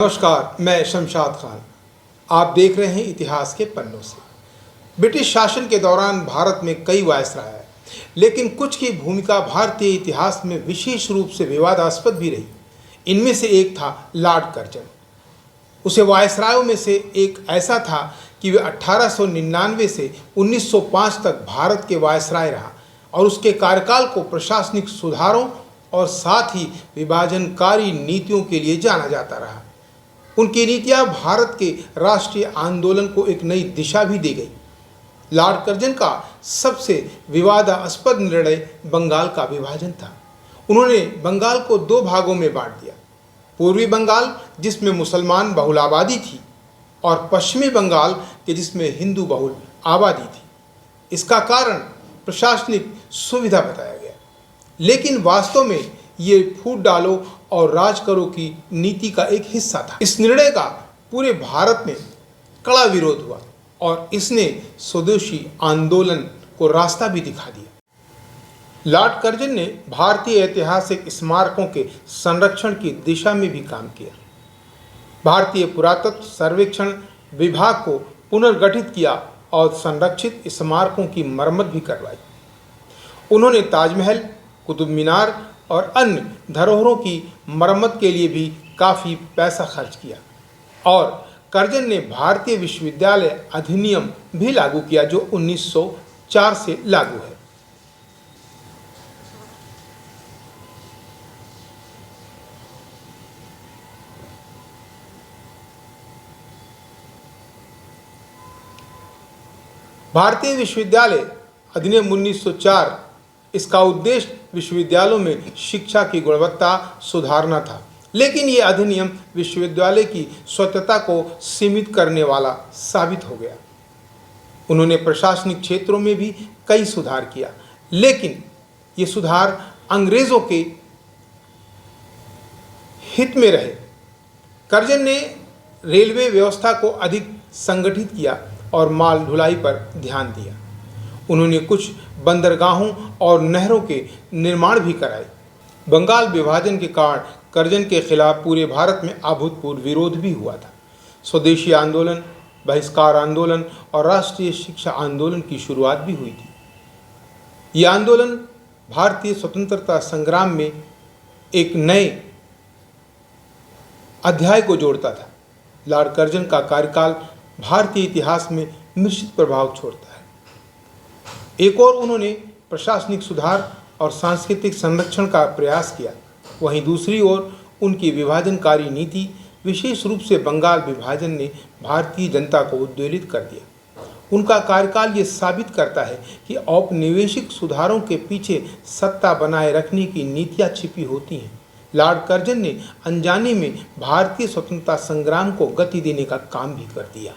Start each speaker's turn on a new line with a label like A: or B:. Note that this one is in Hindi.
A: नमस्कार, मैं शमशाद खान। आप देख रहे हैं इतिहास के पन्नों से। ब्रिटिश शासन के दौरान भारत में कई वायसराय आए, लेकिन कुछ की भूमिका भारतीय इतिहास में विशेष रूप से विवादास्पद भी रही। इनमें से एक था लॉर्ड कर्जन। उसे वायसरायों में से एक ऐसा था कि वे 1899 से 1905 तक भारत के वायसराय रहा और उसके कार्यकाल को प्रशासनिक सुधारों और साथ ही विभाजनकारी नीतियों के लिए जाना जाता रहा। उनकी नीतियां भारत के राष्ट्रीय आंदोलन को एक नई दिशा भी दे गई। लॉर्ड कर्जन का सबसे विवादास्पद निर्णय बंगाल का विभाजन था। उन्होंने बंगाल को दो भागों में बांट दिया, पूर्वी बंगाल जिसमें मुसलमान बहुल आबादी थी और पश्चिमी बंगाल के जिसमें हिंदू बहुल आबादी थी। इसका कारण प्रशासनिक सुविधा बताया गया, लेकिन वास्तव में ये फूट डालो और राज करो की नीति का एक हिस्सा था। इस निर्णय का पूरे भारत में कड़ा विरोध हुआ और इसने स्वदेशी आंदोलन को रास्ता भी दिखा दिया। लॉर्ड कर्जन ने भारतीय ऐतिहासिक स्मारकों के संरक्षण की दिशा में भी काम किया। भारतीय पुरातत्व सर्वेक्षण विभाग को पुनर्गठित किया और संरक्षित स्मारकों की मरम्मत भी करवाई। उन्होंने ताजमहल, कुतुब मीनार और अन्य धरोहरों की मरम्मत के लिए भी काफ़ी पैसा खर्च किया और कर्जन ने भारतीय विश्वविद्यालय अधिनियम भी लागू किया जो 1904 से लागू है। भारतीय विश्वविद्यालय अधिनियम 1904, इसका उद्देश्य विश्वविद्यालयों में शिक्षा की गुणवत्ता सुधारना था, लेकिन ये अधिनियम विश्वविद्यालय की स्वतंत्रता को सीमित करने वाला साबित हो गया। उन्होंने प्रशासनिक क्षेत्रों में भी कई सुधार किया, लेकिन ये सुधार अंग्रेज़ों के हित में रहे। कर्जन ने रेलवे व्यवस्था को अधिक संगठित किया और माल ढुलाई पर ध्यान दिया। उन्होंने कुछ बंदरगाहों और नहरों के निर्माण भी कराए। बंगाल विभाजन के कारण कर्जन के खिलाफ पूरे भारत में अभूतपूर्व विरोध भी हुआ था। स्वदेशी आंदोलन, बहिष्कार आंदोलन और राष्ट्रीय शिक्षा आंदोलन की शुरुआत भी हुई थी। ये आंदोलन भारतीय स्वतंत्रता संग्राम में एक नए अध्याय को जोड़ता था। लॉर्ड कर्जन का कार्यकाल भारतीय इतिहास में मिश्रित प्रभाव छोड़ता है। एक और उन्होंने प्रशासनिक सुधार और सांस्कृतिक संरक्षण का प्रयास किया, वहीं दूसरी ओर उनकी विभाजनकारी नीति, विशेष रूप से बंगाल विभाजन, ने भारतीय जनता को उद्वेलित कर दिया। उनका कार्यकाल ये साबित करता है कि औपनिवेशिक सुधारों के पीछे सत्ता बनाए रखने की नीतियाँ छिपी होती हैं। लॉर्ड कर्जन ने अनजाने में भारतीय स्वतंत्रता संग्राम को गति देने का काम भी कर दिया।